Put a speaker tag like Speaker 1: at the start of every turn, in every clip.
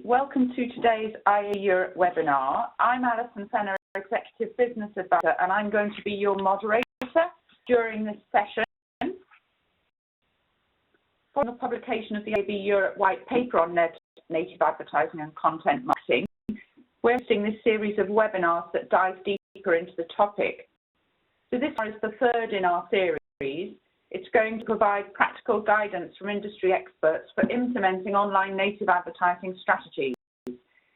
Speaker 1: Welcome to today's IAB Europe webinar. I'm Alison Fenner, Executive Business Advisor, and I'm going to be your moderator during this session. For the publication of the IAB Europe white paper on native advertising and content marketing, we're hosting this series of webinars that dive deeper into the topic. So this is the third in our series. It's going to provide practical guidance from industry experts for implementing online native advertising strategies,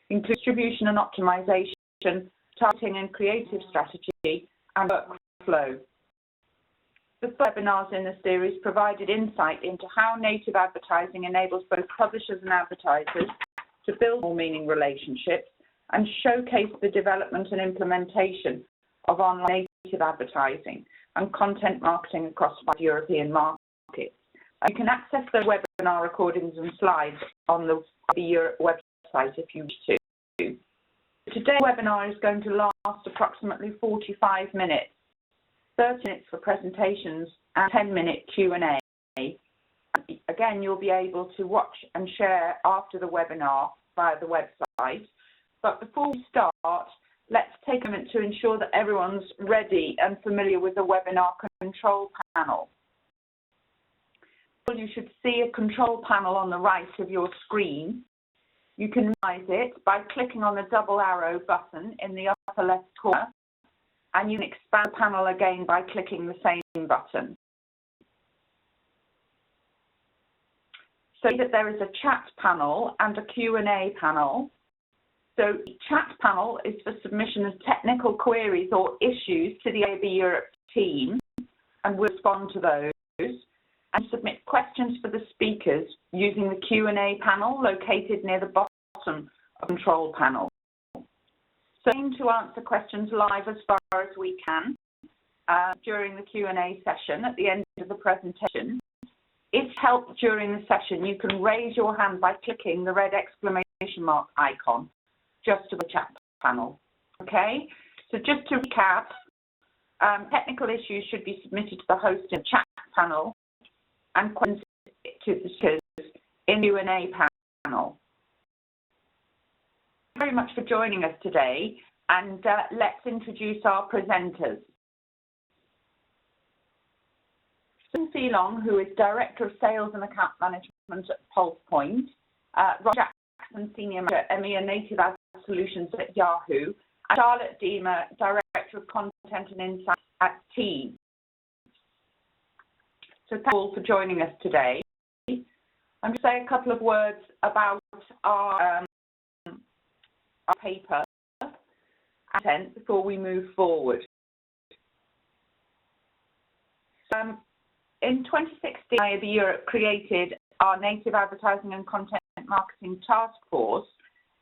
Speaker 1: including distribution and optimization, targeting and creative strategy, and workflow. The webinars in the series provided insight into how native advertising enables both publishers and advertisers to build more meaning relationships and showcase the development and implementation of online native advertising and content marketing across 5 European markets. You can access the webinar recordings and slides on the Europe website if you wish to. Today's webinar is going to last approximately 45 minutes, 30 minutes for presentations and 10-minute Q&A. Again, you'll be able to watch and share after the webinar via the website. But before we start, let's take a moment to ensure that everyone's ready and familiar with the webinar control panel. You should see a control panel on the right of your screen. You can minimize it by clicking on the double arrow button in the upper left corner, and you can expand the panel again by clicking the same button. So that there is a chat panel and a Q&A panel. So the chat panel is for submission of technical queries or issues to the IAB Europe team, and we'll respond to those, and submit questions for the speakers using the Q&A panel located near the bottom of the control panel. So aim to answer questions live as far as we can during the Q&A session at the end of the presentation. If helped during the session, you can raise your hand by clicking the red exclamation mark icon just to the chat panel. Okay, so just to recap, technical issues should be submitted to the host in the chat panel and questions to the speakers in the Q&A panel. Thank you very much for joining us today, and let's introduce our presenters. Susan Seelong, who is Director of Sales and Account Management at PulsePoint, Roger Jackson, Senior Manager, EMEA Native Ad Solutions at Yahoo, and Charlotte Deemer, Director of Content and Insights at Team. So thank you all for joining us today. I'm going to say a couple of words about our paper content before we move forward. In 2016, IAB Europe created our Native Advertising and Content Marketing Task Force,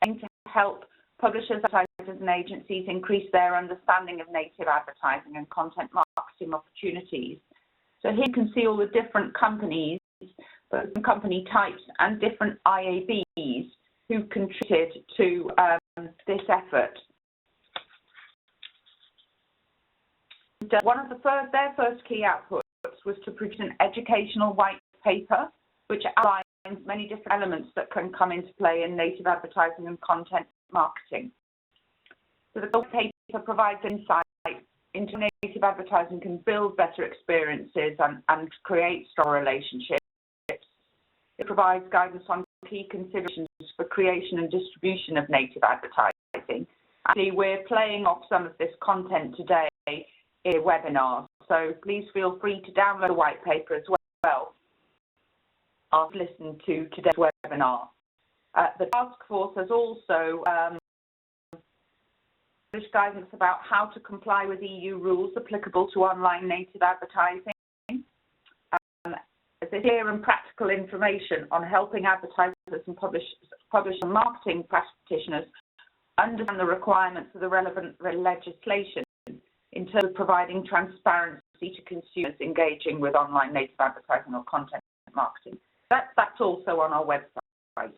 Speaker 1: aimed to help publishers, advertisers and agencies increase their understanding of native advertising and content marketing opportunities. So here you can see all the different companies, both company types and different IABs who contributed to this effort. One of their first key outputs was to produce an educational white paper which outlines many different elements that can come into play in native advertising and content marketing. So the white paper provides insight into how native advertising can build better experiences and create strong relationships. It provides guidance on key considerations for creation and distribution of native advertising. Actually, we're playing off some of this content today in a webinar, so please feel free to download the white paper as well after listening to today's webinar. The task force has also published guidance about how to comply with EU rules applicable to online native advertising. There's clear and practical information on helping advertisers and publishers and marketing practitioners understand the requirements of the relevant legislation in terms of providing transparency to consumers engaging with online native advertising or content marketing. That's also on our website.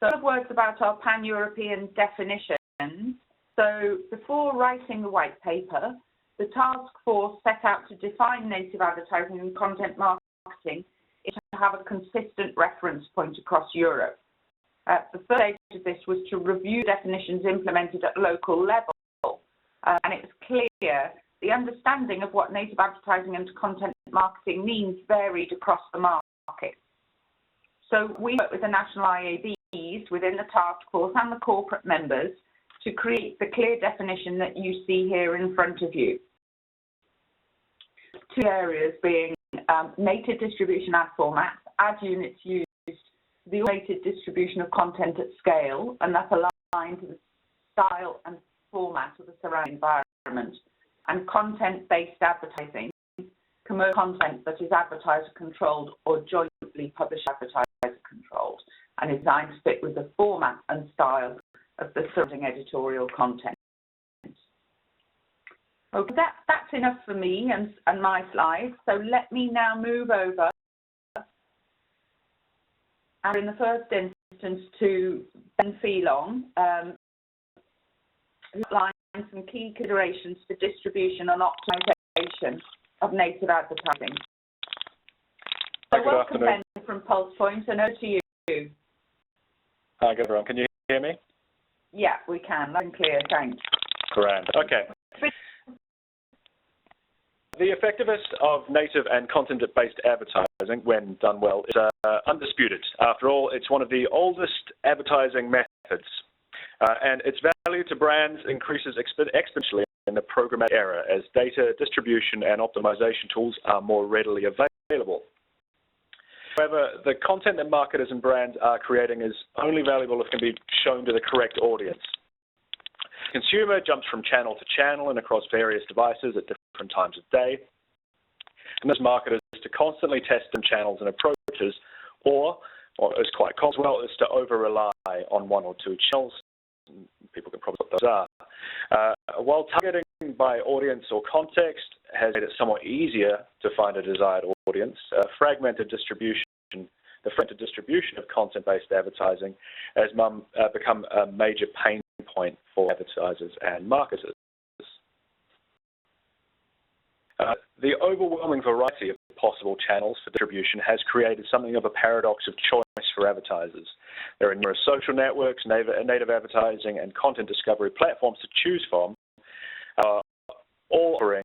Speaker 1: So a words about our pan-European definitions. So before writing the white paper, the task force set out to define native advertising and content marketing is to have a consistent reference point across Europe. The first stage of this was to review definitions implemented at local level, and it was clear the understanding of what native advertising and content marketing means varied across the market. So we worked with the national IABs within the task force and the corporate members to create the clear definition that you see here in front of you. Two areas being native distribution ad formats, ad units used, the automated distribution of content at scale, and that's aligned to the style and format of the surrounding environment, and content-based advertising, commercial content that is advertiser-controlled or jointly published advertiser-controlled, and is designed to fit with the format and style of the surrounding editorial content. Okay, that's enough for me and my slides. So let me now move over, and in the first instance, to Ben Phelan, who outlines some key considerations for distribution and optimization of native advertising. So
Speaker 2: Good
Speaker 1: welcome,
Speaker 2: afternoon.
Speaker 1: Ben, from PulsePoint, and over to you.
Speaker 2: Hi, good everyone. Can you hear me?
Speaker 1: Yeah, we can. Loud and clear, thanks.
Speaker 2: Grand. Okay. The effectiveness of native and content-based advertising, when done well, is undisputed. After all, it's one of the oldest advertising methods, and its value to brands increases exponentially in the programmatic era as data distribution and optimization tools are more readily available. However, the content that marketers and brands are creating is only valuable if it can be shown to the correct audience. Consumer jumps from channel to channel and across various devices at different times of day. And those marketers to constantly test them channels and approaches, or is quite common as well, is to over-rely on one or two channels. People can probably what those are. While targeting by audience or context has made it somewhat easier to find a desired audience, fragmented distribution of content-based advertising has become a major pain point for advertisers and marketers. The overwhelming variety of possible channels for distribution has created something of a paradox of choice for advertisers. There are numerous social networks, native advertising, and content discovery platforms to choose from, all offering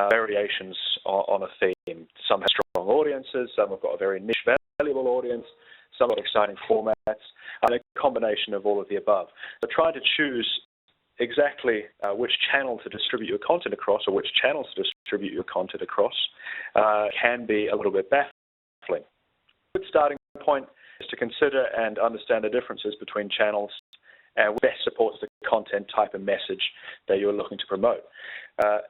Speaker 2: variations on a theme. Some have strong audiences, some have got a very niche, valuable audience, some have exciting formats, and a combination of all of the above. So trying to choose exactly which channel to distribute your content across, or which channels to distribute your content across, can be a little bit baffling. A good starting point is to consider and understand the differences between channels and what best supports the content type and message that you're looking to promote.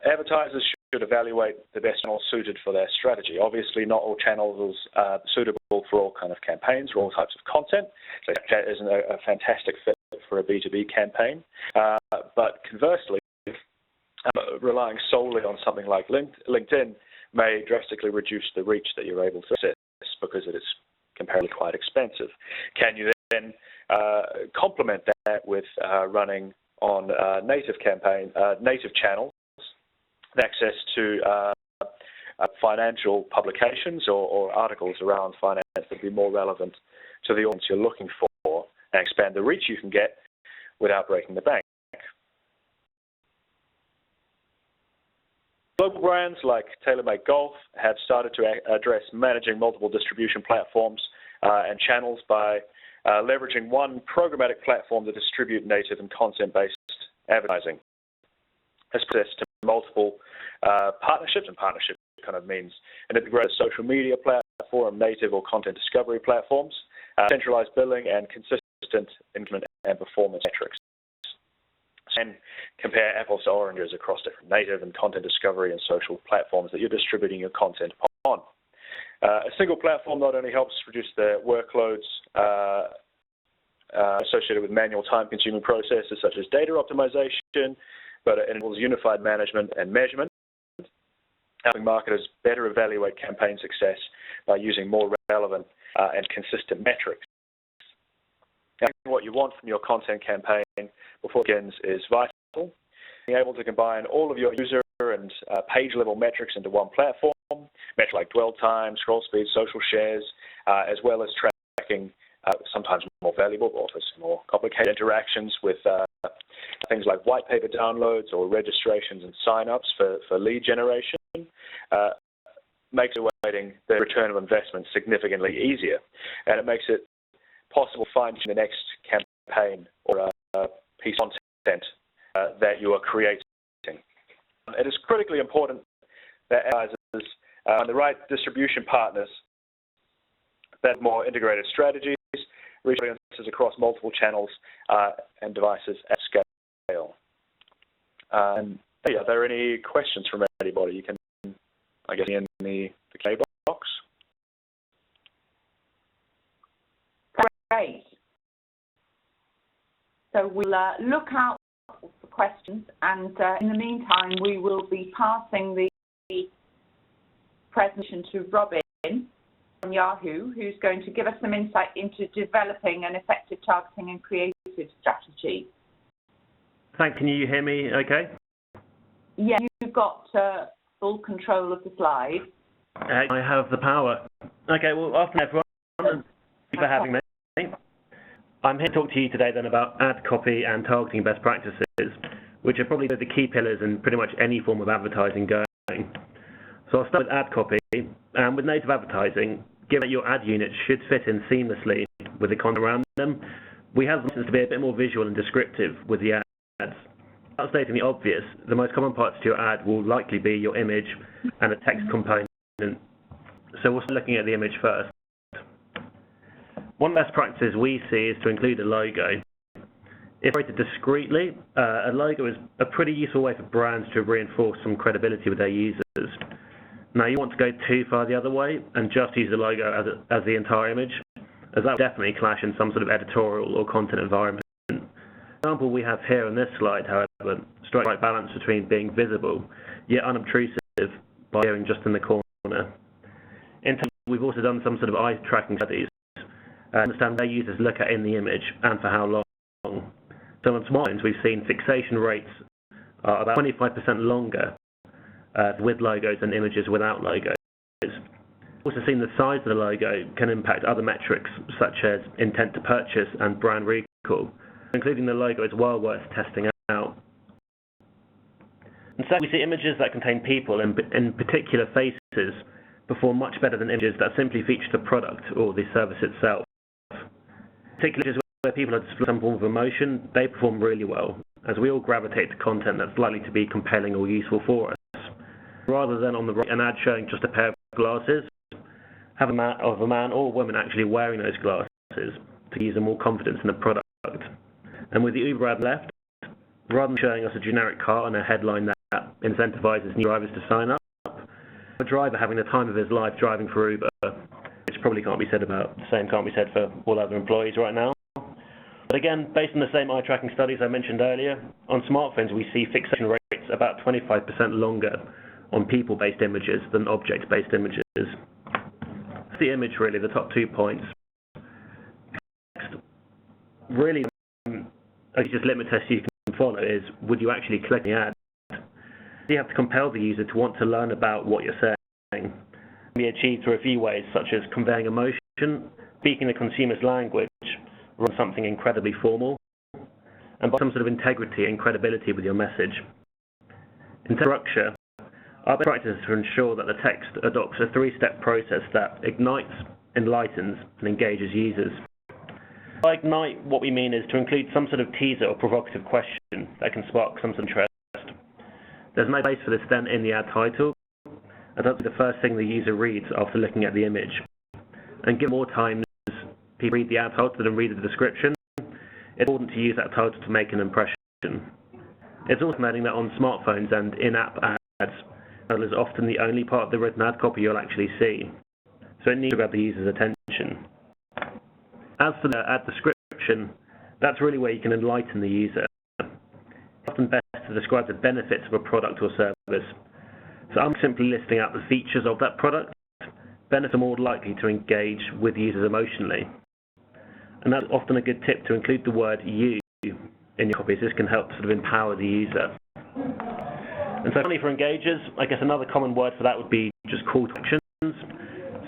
Speaker 2: Advertisers should evaluate the best channel suited for their strategy. Obviously, not all channels are suitable for all kind of campaigns or all types of content. So Snapchat isn't a fantastic fit for a B2B campaign. But conversely, relying solely on something like LinkedIn may drastically reduce the reach that you're able to access because it is comparatively quite expensive. Can you then complement that with running on native channels, access to financial publications or articles around finance that would be more relevant to the audience you're looking for, and expand the reach you can get without breaking the bank. Global brands like TaylorMade Golf have started to address managing multiple distribution platforms and channels by leveraging one programmatic platform to distribute native and content-based advertising. Has access to multiple partnerships, and partnership kind of means an integrated social media platform, native or content discovery platforms, centralized billing, and consistent engagement and performance metrics. And compare apples to oranges across different native and content discovery and social platforms that you're distributing your content on. A single platform not only helps reduce the workloads associated with manual time-consuming processes such as data optimization, but it enables unified management and measurement, helping marketers better evaluate campaign success by using more relevant and consistent metrics. What you want from your content campaign before it begins is vital. Being able to combine all of your user and page-level metrics into one platform, metrics like dwell time, scroll speed, social shares, as well as tracking sometimes more valuable, but also some more complicated interactions with things like white paper downloads or registrations and sign-ups for lead generation, makes evaluating the return of investment significantly easier, and it makes it possible to find the next campaign or a piece of content that you are creating. It is critically important that advertisers and the right distribution partners that have more integrated strategies reach audiences across multiple channels and devices at scale. Are there any questions from anybody? You can, I guess, in the K box.
Speaker 1: Great. So we'll look out for questions, and in the meantime, we will be passing the presentation to Robin from Yahoo, who's going to give us some insight into developing an effective targeting and creative strategy.
Speaker 3: Thanks. Can you hear me okay?
Speaker 1: Yeah, you've got full control of the slide.
Speaker 3: I have the power. Okay, well, afternoon, everyone. Thank you for having me. I'm here to talk to you today then about ad copy and targeting best practices, which are probably the key pillars in pretty much any form of advertising going. So I'll start with ad copy. With native advertising, given that your ad units should fit in seamlessly with the content around them, we have the license to be a bit more visual and descriptive with the ads. Without stating the obvious, the most common parts to your ad will likely be your image and a text component. So we'll start looking at the image first. One best practice we see is to include a logo. If rated discreetly, a logo is a pretty useful way for brands to reinforce some credibility with their users. Now, you want to go too far the other way and just use the logo as the entire image, as that would definitely clash in some sort of editorial or content environment. The example we have here on this slide, however, strikes the right balance between being visible yet unobtrusive by appearing just in the corner. In turn, we've also done some sort of eye tracking studies to understand where users look at in the image and for how long. So on smartphones, we've seen fixation rates are about 25% longer with logos and images without logos. We've also seen the size of the logo can impact other metrics such as intent to purchase and brand recall. Including the logo is well worth testing out. And so we see images that contain people in particular faces perform much better than images that simply feature the product or the service itself. Particularly images where people are displaying some form of emotion, they perform really well, as we all gravitate to content that's likely to be compelling or useful for us. Rather than on the right, an ad showing just a pair of glasses, have a man or woman actually wearing those glasses to use more confidence in the product. And with the Uber ad left, rather than showing us a generic car and a headline that incentivizes new drivers to sign up, a driver having the time of his life driving for Uber, which probably can't be said for all other employees right now. But again, based on the same eye tracking studies I mentioned earlier, on smartphones we see fixation rates about 25% longer on people-based images than object-based images. That's the image really, the top 2 points. Really, just limit test you can follow is, would you actually click the ad? You have to compel the user to want to learn about what you're saying. It can be achieved through a few ways, such as conveying emotion, speaking the consumer's language, or something incredibly formal, and by some sort of integrity and credibility with your message. In structure, our best practice is to ensure that the text adopts a 3-step process that ignites, enlightens, and engages users. By ignite, what we mean is to include some sort of teaser or provocative question that can spark some sort of interest. There's no place for this then in the ad title, as that's the first thing the user reads after looking at the image. And given more time people read the ad title than read the description, it's important to use that title to make an impression. It's also noting that on smartphones and in-app ads, that is often the only part of the written ad copy you'll actually see, so it needs to grab the user's attention. As for the ad description, that's really where you can enlighten the user. It's often best to describe the benefits of a product or service. So I'm simply listing out the features of that product. Benefits are more likely to engage with users emotionally. And that's often a good tip to include the word you in your copies. This can help sort of empower the user. And so finally for engagers, I guess another common word for that would be just call to actions.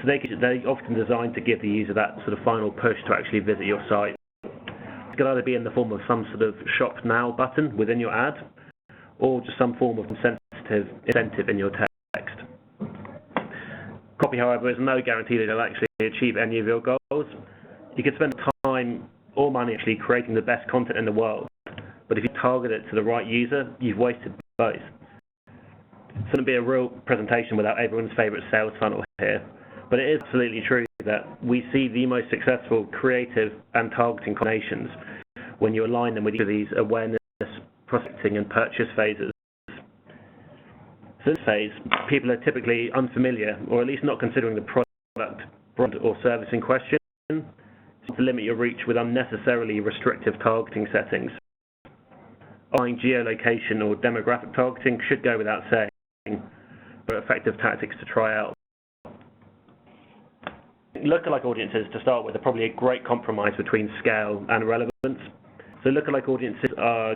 Speaker 3: So they're often designed to give the user that sort of final push to actually visit your site. It could either be in the form of some sort of Shop Now button within your ad, or just some form of sensitive incentive in your text. Copy, however, is no guarantee that it'll actually achieve any of your goals. You could spend time or money actually creating the best content in the world, but if you target it to the right user, you've wasted both. It's going to be a real presentation without everyone's favourite sales funnel here, but it is absolutely true that we see the most successful creative and targeting combinations when you align them with each of these awareness, prospecting and purchase phases. So this phase, people are typically unfamiliar, or at least not considering the product, brand or service in question, so to limit your reach with unnecessarily restrictive targeting settings. Applying geolocation or demographic targeting should go without saying, but effective tactics to try out. Lookalike audiences, to start with, are probably a great compromise between scale and relevance. So lookalike audiences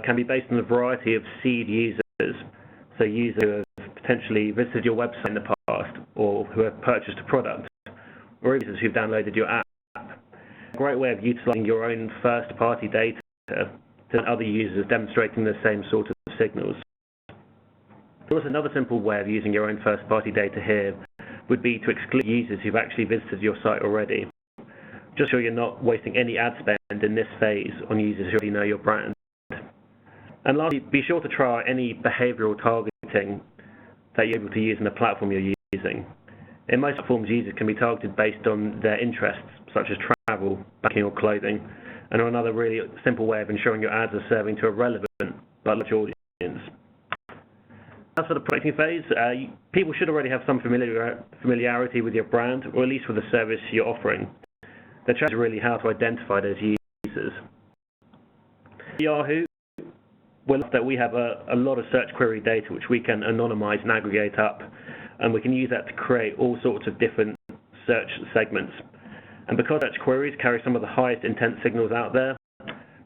Speaker 3: can be based on a variety of seed users, so users who have potentially visited your website in the past or who have purchased a product, or users who've downloaded your app. A great way of utilising your own first-party data to other users demonstrating the same sort of signals. There was another simple way of using your own first-party data here would be to exclude users who've actually visited your site already, just so you're not wasting any ad spend in this phase on users who already know your brand. And lastly, be sure to try out any behavioural targeting that you're able to use in the platform you're using. In most platforms, users can be targeted based on their interests, such as travel, banking or clothing, and are another really simple way of ensuring your ads are serving to a relevant but large audience. As for the prospecting phase, people should already have some familiarity with your brand, or at least with the service you're offering. The challenge is really how to identify those users. At Yahoo, we're lucky that we have a lot of search query data which we can anonymize and aggregate up, and we can use that to create all sorts of different search segments. And because search queries carry some of the highest intent signals out there,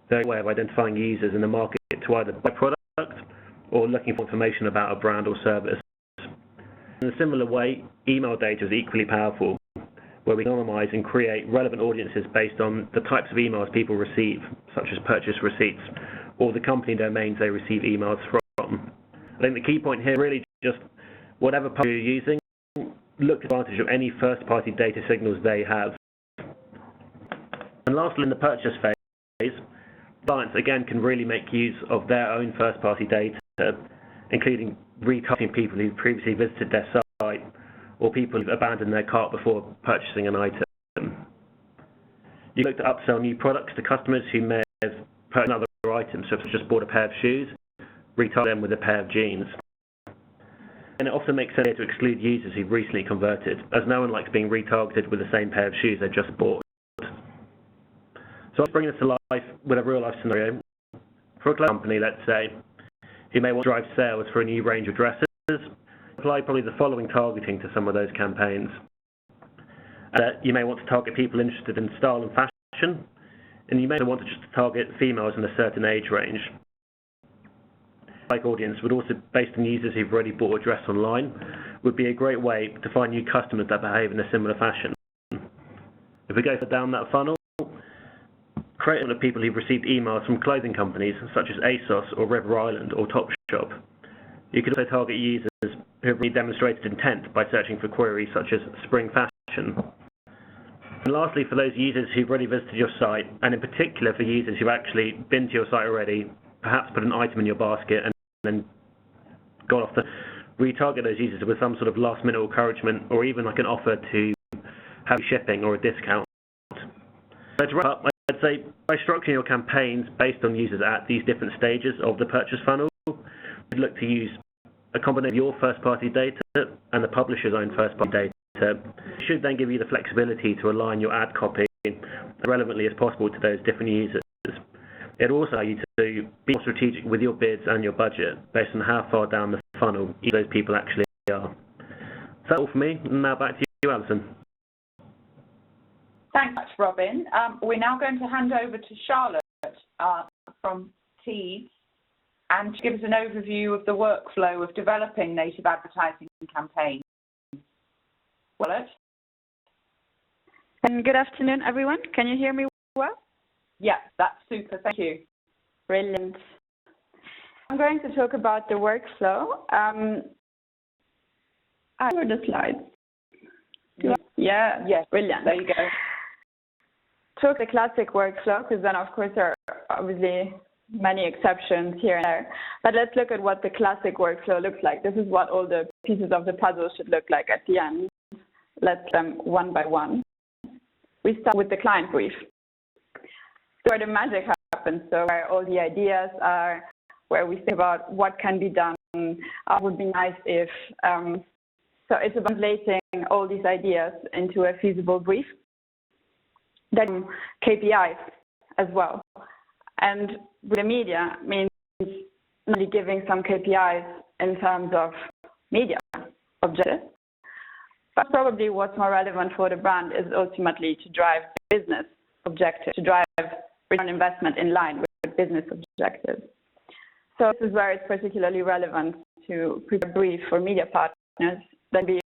Speaker 3: they're a way of identifying users in the market to either buy product or looking for information about a brand or service. In a similar way, email data is equally powerful, where we anonymize and create relevant audiences based on the types of emails people receive, such as purchase receipts, or the company domains they receive emails from. I think the key point here really just whatever publisher you're using, look to advantage of any first-party data signals they have. And lastly, in the purchase phase, clients again can really make use of their own first-party data, including retargeting people who previously visited their site or people who've abandoned their cart before purchasing an item. You look to upsell new products to customers who may have purchased another item, so if they've just bought a pair of shoes, retarget them with a pair of jeans. And it often makes sense to exclude users who've recently converted, as no one likes being retargeted with the same pair of shoes they just bought. So let's bring this to life with a real-life scenario. For a company, let's say, who may want to drive sales for a new range of dresses, apply probably the following targeting to some of those campaigns. You may want to target people interested in style and fashion, and you may want to just target females in a certain age range. Like audience would also, based on users who've already bought a dress online, would be a great way to find new customers that behave in a similar fashion. If we go down that funnel, create one of people who've received emails from clothing companies such as ASOS or River Island or Topshop. You could also target users who have really demonstrated intent by searching for queries such as spring fashion. And lastly, for those users who've already visited your site, and in particular for users who've actually been to your site already, perhaps put an item in your basket and then gone off to retarget those users with some sort of last-minute encouragement or even like an offer to have shipping or a discount. So to wrap up, I'd say by structuring your campaigns based on users at these different stages of the purchase funnel, you'd look to use a combination of your first-party data and the publisher's own first-party data. It should then give you the flexibility to align your ad copy as relevantly as possible to those different users. It also allows you to be more strategic with your bids and your budget based on how far down the funnel each of those people actually are. So that's all for me. Now back to you, Alison.
Speaker 1: Thanks much, Robin. We're now going to hand over to Charlotte from Teeds and to give us an overview of the workflow of developing native advertising campaigns. Charlotte?
Speaker 4: And good afternoon, everyone. Can you hear me well?
Speaker 1: Yeah, that's super. Thank you.
Speaker 4: Brilliant. I'm going to talk about the workflow. I heard the slides. Yeah,
Speaker 1: yes,
Speaker 4: brilliant.
Speaker 1: There you go.
Speaker 4: Talk the classic workflow, because then, of course, there are obviously many exceptions here and there. But let's look at what the classic workflow looks like. This is what all the pieces of the puzzle should look like at the end. Let's them one by one. We start with the client brief. Where the magic happens, so where all the ideas are, where we think about what can be done, would be nice if, so it's about translating all these ideas into a feasible brief. Then KPIs as well. And with the media means not only giving some KPIs in terms of media objectives, but probably what's more relevant for the brand is ultimately to drive business objectives, to drive return on investment in line with business objectives. So this is where it's particularly relevant to prepare a brief for media partners that be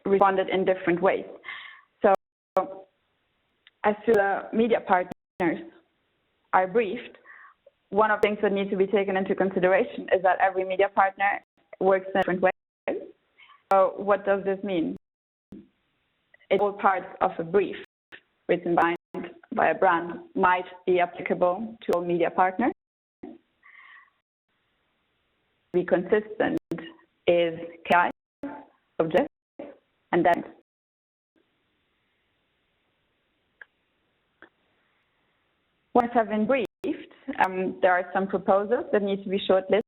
Speaker 4: responded in different ways. So as the media partners are briefed, one of the things that needs to be taken into consideration is that every media partner works in different ways. So what does this mean? It's all parts of a brief written by a brand might be applicable to all media partners. Be consistent is KPI, objectives, and then once have been briefed, there are some proposals that need to be shortlisted.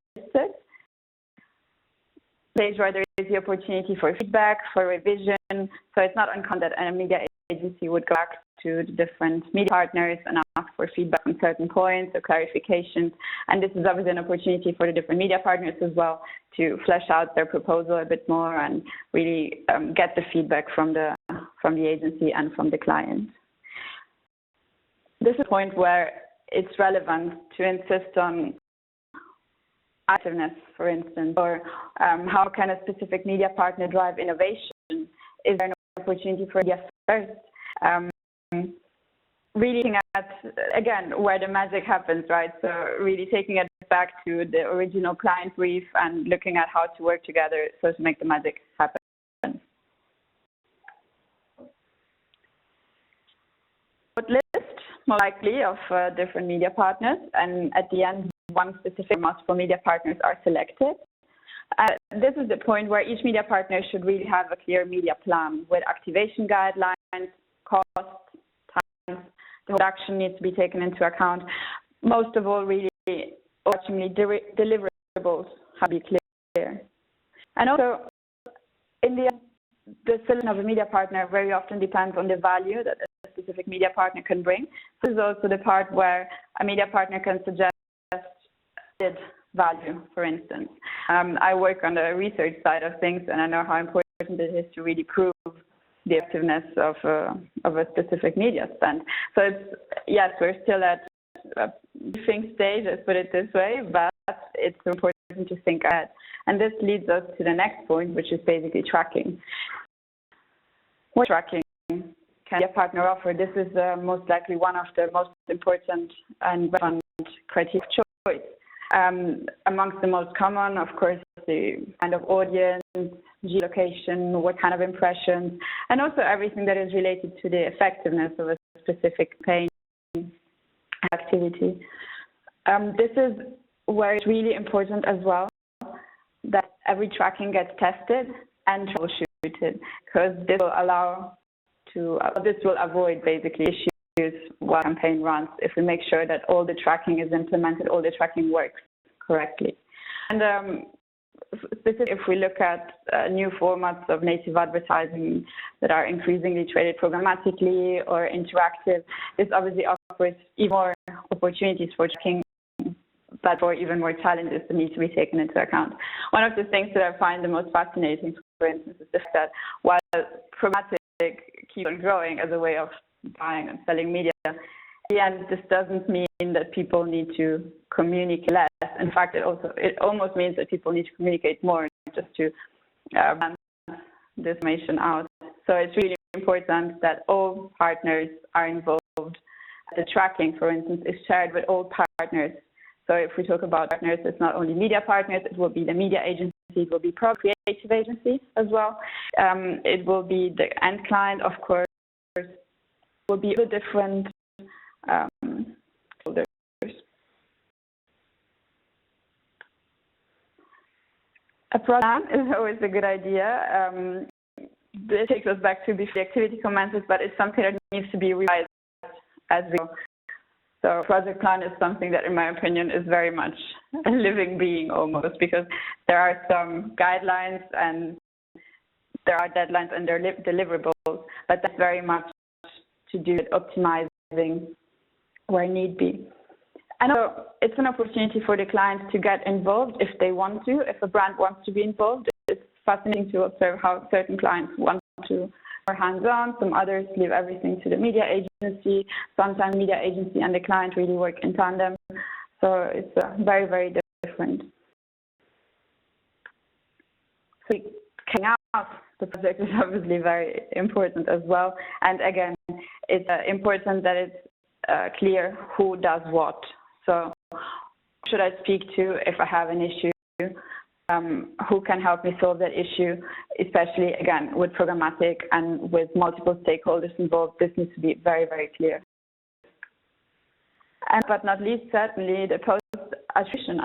Speaker 4: Stage where there is the opportunity for feedback, for revision. So it's not uncommon that a media agency would go back to the different media partners and ask for feedback on certain points or clarifications. And this is obviously an opportunity for the different media partners as well to flesh out their proposal a bit more and really get the feedback from the agency and from the client. This is a point where it's relevant to insist on activeness, for instance, or how can a specific media partner drive innovation? Is there an opportunity for yes first? Really looking at, again, where the magic happens, right? So really taking it back to the original client brief and looking at how to work together so to make the magic happen. List, more likely, of different media partners, and at the end, one specific multiple media partners are selected. This is the point where each media partner should really have a clear media plan with activation guidelines, costs, times. The production needs to be taken into account. Most of all, really, ultimately, deliverables have to be clear. And also, in the end, the selection of a media partner very often depends on the value that a specific media partner can bring. This is also the part where a media partner can suggest added value, for instance. I work on the research side of things, and I know how important it is to really prove the effectiveness of a specific media spend. So it's, yes, we're still at a briefing stage, let's put it this way, but it's important to think ahead. And this leads us to the next point, which is basically tracking. What tracking can a partner offer? This is most likely one of the most important and relevant criteria of choice. Amongst the most common, of course, the kind of audience, geolocation, what kind of impressions, and also everything that is related to the effectiveness of a specific campaign activity. This is where it's really important as well that every tracking gets tested and troubleshooted, because this will avoid basically issues while a campaign runs if we make sure that all the tracking is implemented, all the tracking works correctly. And specifically, if we look at new formats of native advertising that are increasingly traded programmatically or interactive, this obviously offers even more opportunities for tracking, but for even more challenges that need to be taken into account. One of the things that I find the most fascinating, for instance, is the fact that while programmatic keeps on growing as a way of buying and selling media, in the end, this doesn't mean that people need to communicate less. In fact, it almost means that people need to communicate more just to balance this information out. So it's really important important that all partners are involved. The tracking, for instance, is shared with all partners. So if we talk about partners, it's not only media partners, it will be the media agency, it will be creative agency as well. It will be the end client, of course. It will be the different holders. A plan is always a good idea. This takes us back to before the activity commences, but it's something that needs to be revised as we go. So project plan is something that, in my opinion, is very much a living being almost, because there are some guidelines and there are deadlines and there are deliverables, but that's very much to do with optimizing where need be. And so it's an opportunity for the clients to get involved if they want to, if a brand wants to be involved. It's fascinating to observe how certain clients want to more hands-on, some others leave everything to the media agency. Sometimes media agency and the client really work in tandem. So it's very, very different. So carrying out the project is obviously very important as well. And again, it's important that it's clear who does what. So should I speak to if I have an issue? Who can help me solve that issue, especially, again, with programmatic and with multiple stakeholders involved. This needs to be very, very clear. And but not least, certainly, the post-activation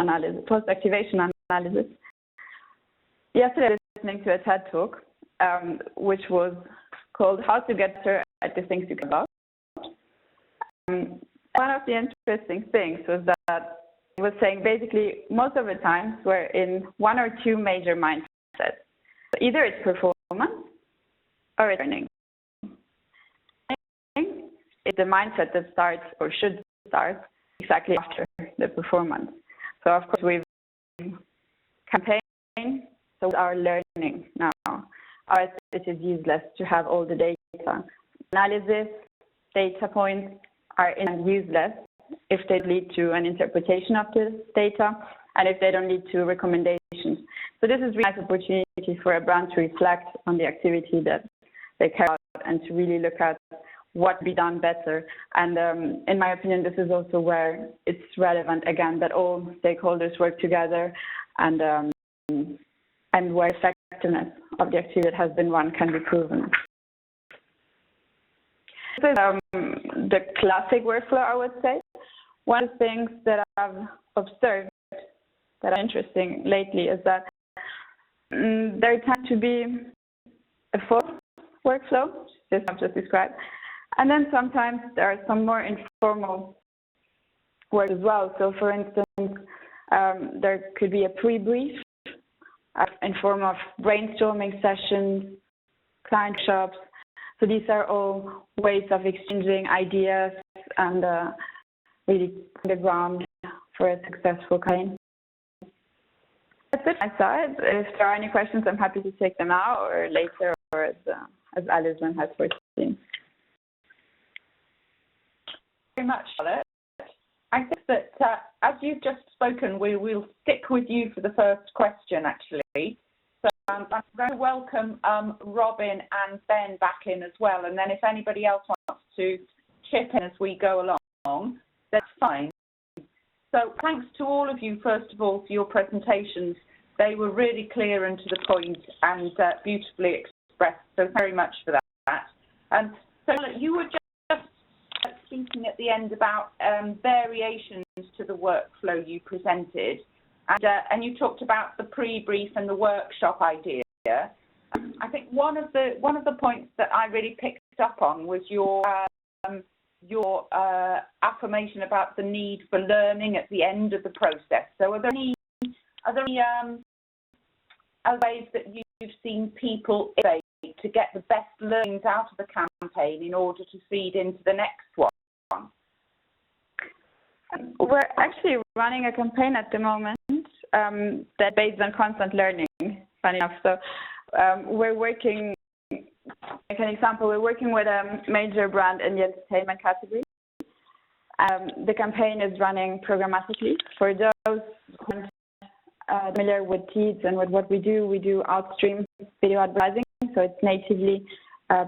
Speaker 4: analysis. Yesterday, I was listening to a TED Talk, which was called How to Get Better at the Things You Care About. One of the interesting things was that was saying basically most of the times we're in one or two major mindsets. So either it's performance or it's learning. It's the mindset that starts or should start exactly after the performance. So of course we've campaigned, so our learning now. Otherwise it is useless to have all the data. Analysis, data points are useless if they lead to an interpretation of the data and if they don't lead to recommendations. So this is a really nice opportunity for a brand to reflect on the activity that they care about and to really look at what be done better. And in my opinion, this is also where it's relevant, again, that all stakeholders work together and where effectiveness of the activity that has been run can be proven. This is the classic workflow, I would say. One of the things that I've observed that are interesting lately is that there tends to be a full workflow, this I've just described, and then sometimes there are some more informal work as well. So for instance, there could be a pre-brief in form of brainstorming sessions, client shops. So these are all ways of exchanging ideas and really on the ground for a successful campaign. That's it on my side. If there are any questions, I'm happy to take them now or later, or as Alison has foreseen.
Speaker 1: Very much, Charlotte. I think that as you've just spoken, we will stick with you for the first question, actually. So I'm going to welcome Robin and Ben back in as well, and then if anybody else wants to chip in as we go along, that's fine. So thanks to all of you, first of all, for your presentations. They were really clear and to the point and beautifully expressed, so very much for that. So you were just speaking at the end about variations to the workflow you presented, and you talked about the pre-brief and the workshop idea. I think one of the points that I really picked up on was your affirmation about the need for learning at the end of the process. So are there any other ways that you've seen people innovate to get the best learnings out of the campaign in order to feed into the next one?
Speaker 4: We're actually running a campaign at the moment that's based on constant learning, funny enough. So we're working, like an example, we're working with a major brand in the entertainment category. The campaign is running programmatically. For those who aren't familiar with TEEDS and with what we do outstream video advertising, so it's natively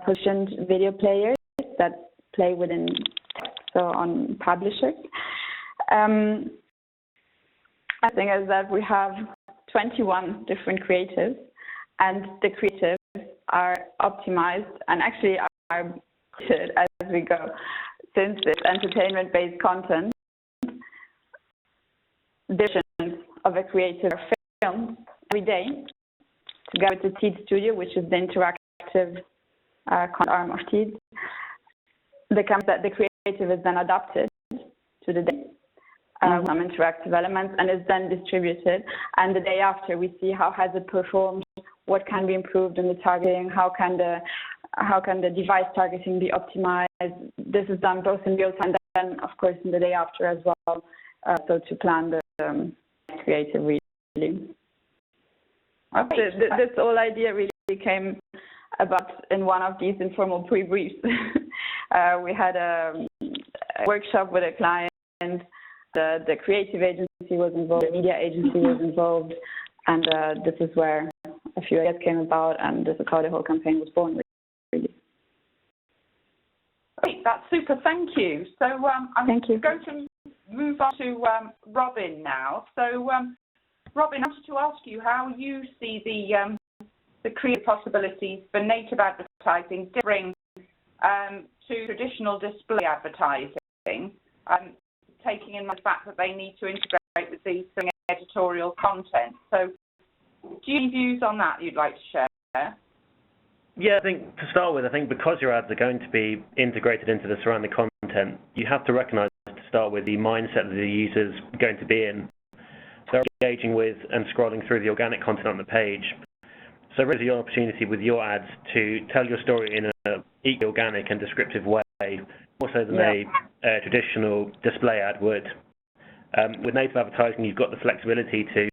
Speaker 4: positioned video players that play within text, so on publishers. I think is that we have 21 different creatives, and the creatives are optimized and actually are created as we go. Since it's entertainment-based content, visions of a creative are filmed every day together with the TEED Studio, which is the interactive content arm of TEED. The creative is then adapted to the day. Some interactive elements, and is then distributed. And the day after, we see how has it performed, what can be improved in the targeting, how can the device targeting be optimized. This is done both in real time, and then of course in the day after as well. So to plan the creative really. Okay. This whole idea really came about in one of these informal pre-briefs. We had a workshop with a client. The creative agency was involved, the media agency was involved, and this is where a few ideas came about, and this is how the whole campaign was born, really.
Speaker 1: Great, that's super, thank you. So I'm going to move on to Robin now. So Robin, I wanted to ask you how you see the creative possibilities for native advertising differing to traditional display advertising. Taking in mind the fact that they need to integrate with these editorial content. So do you have any views on that you'd like to share?
Speaker 3: Yeah, I think to start with, I think because your ads are going to be integrated into the surrounding content, you have to recognise to start with the mindset that the user's going to be in. They're engaging with and scrolling through the organic content on the page. So really your opportunity with your ads to tell your story in an equally organic and descriptive way, more so than a traditional display ad would. With native advertising, you've got the flexibility to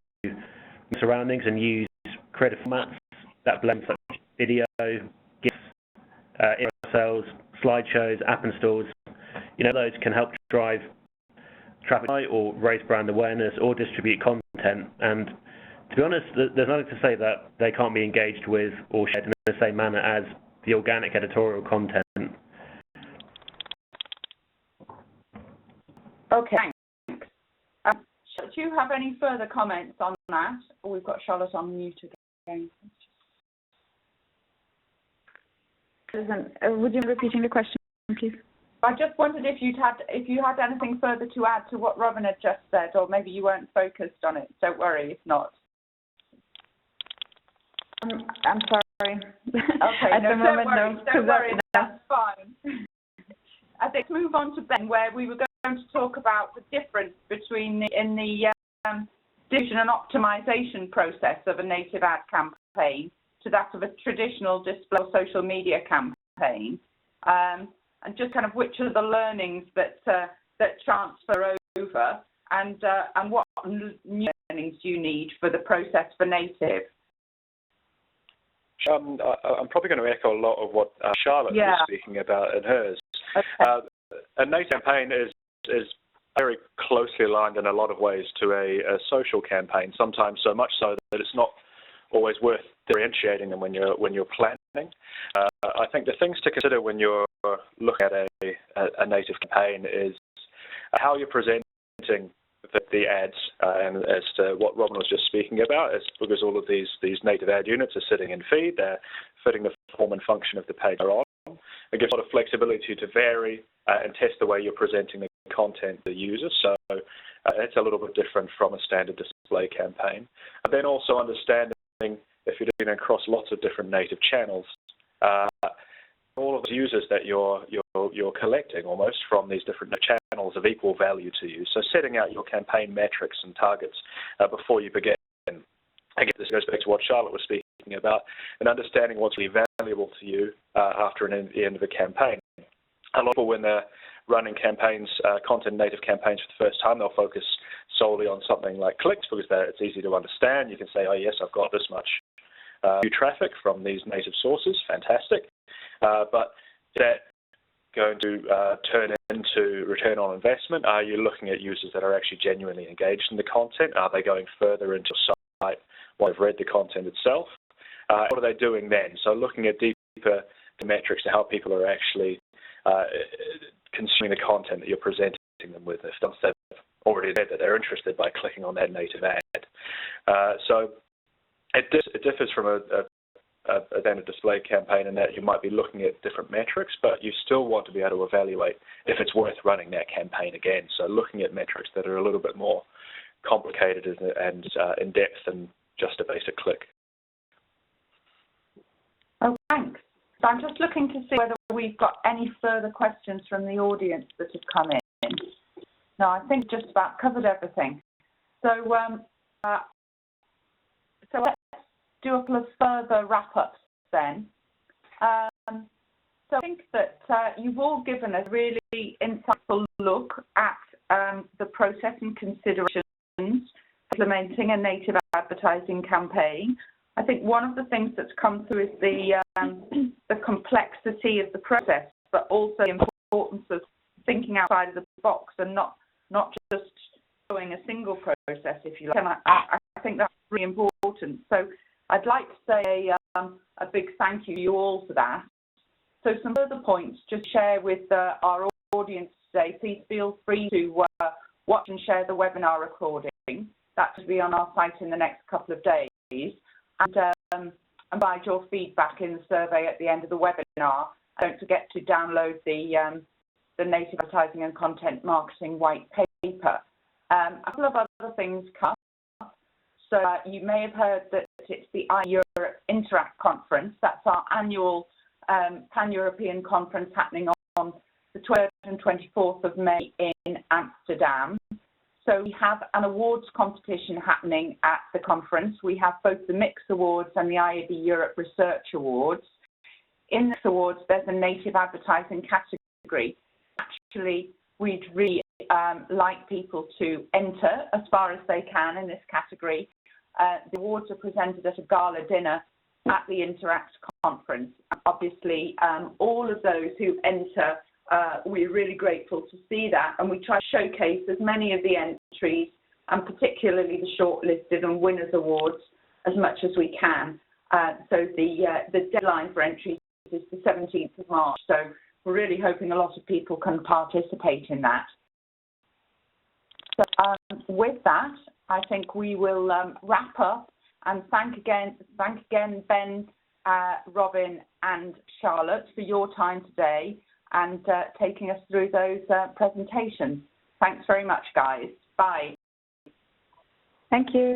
Speaker 3: surroundings and use creative formats that blend such video, GIFs, carousels, slideshows, app installs. Those can help drive traffic or raise brand awareness or distribute content. And to be honest, there's nothing to say that they can't be engaged with or shared in the same manner as the organic editorial content.
Speaker 1: Okay, thanks. Do you have any further comments on that? Oh, we've got Charlotte on mute again.
Speaker 4: Would you mind repeating the question, please?
Speaker 1: I just wondered if you had anything further to add to what Robin had just said, or maybe you weren't focused on it. Don't worry, if not.
Speaker 4: I'm sorry.
Speaker 1: Okay,
Speaker 4: At the moment, no.
Speaker 1: Don't worry, that's fine. I think move on to Ben, where we were going to talk about the difference between the division and optimization process of a native ad campaign to that of a traditional display or social media campaign, and just kind of which are the learnings that transfer over, and what new learnings do you need for the process for native?
Speaker 2: I'm probably going to echo a lot of what Charlotte was speaking about in hers.
Speaker 1: Okay.
Speaker 2: A native campaign is very closely aligned in a lot of ways to a social campaign, sometimes so much so that it's not always worth differentiating them when you're planning. I think the things to consider when you're looking at a native campaign is how you're presenting the ads, and as to what Robin was just speaking about, is because all of these native ad units are sitting in feed, they're fitting the form and function of the page they're on. It gives a lot of flexibility to vary and test the way you're presenting the content to the user. So it's a little bit different from a standard display campaign. And then also understanding if you're doing across lots of different native channels, all of the users that you're collecting almost from these different channels of equal value to you. So setting out your campaign metrics and targets before you begin. Again, this goes back to what Charlotte was speaking about, and understanding what's really valuable to you after the end of a campaign. A lot of people, when they're running campaigns, content native campaigns for the first time, they'll focus solely on something like clicks because it's easy to understand. You can say, oh yes, I've got this much new traffic from these native sources, fantastic. But is that going to turn into return on investment? Are you looking at users that are actually genuinely engaged in the content? Are they going further into your site while they've read the content itself? What are they doing then? So looking at deeper the metrics to how people are actually consuming the content that you're presenting them with, if they've already said that they're interested by clicking on that native ad. So it differs from a standard display campaign in that you might be looking at different metrics, but you still want to be able to evaluate if it's worth running that campaign again. So looking at metrics that are a little bit more complicated and in depth than just a basic click.
Speaker 1: Oh, thanks. So I'm just looking to see whether we've got any further questions from the audience that have come in. No, I think just about covered everything. So, so let's do a couple of further wrap-ups then. So I think that you've all given a really insightful look at the process and considerations implementing a native advertising campaign. I think one of the things that's come through is the complexity of the process, but also the importance of thinking outside of the box and not just following a single process, if you like. And I think that's really important. So I'd like to say a big thank you to you all for that. So some further points just share with our audience today. Please feel free to watch and share the webinar recording. That should be on our site in the next couple of days. And provide your feedback in the survey at the end of the webinar. Don't forget to download the Native Advertising and Content Marketing White Paper. A couple of other things come up. So you may have heard that it's the IAB Europe Interact Conference. That's our annual pan-European conference happening on the 12th and 24th of May in Amsterdam. So we have an awards competition happening at the conference. We have both the Mix Awards and the IAB Europe Research Awards. In this awards, there's a native advertising category. Actually, we'd really like people to enter as far as they can in this category. The awards are presented at a gala dinner at the Interact conference. Obviously, all of those who enter, we're really grateful to see that, and we try to showcase as many of the entries, and particularly the shortlisted and winners awards, as much as we can. So the deadline for entries is the 17th of March, so we're really hoping a lot of people can participate in that. So with that, I think we will wrap up and thank again Ben, Robin and Charlotte for your time today and taking us through those presentations. Thanks very much, guys. Bye.
Speaker 4: Thank you.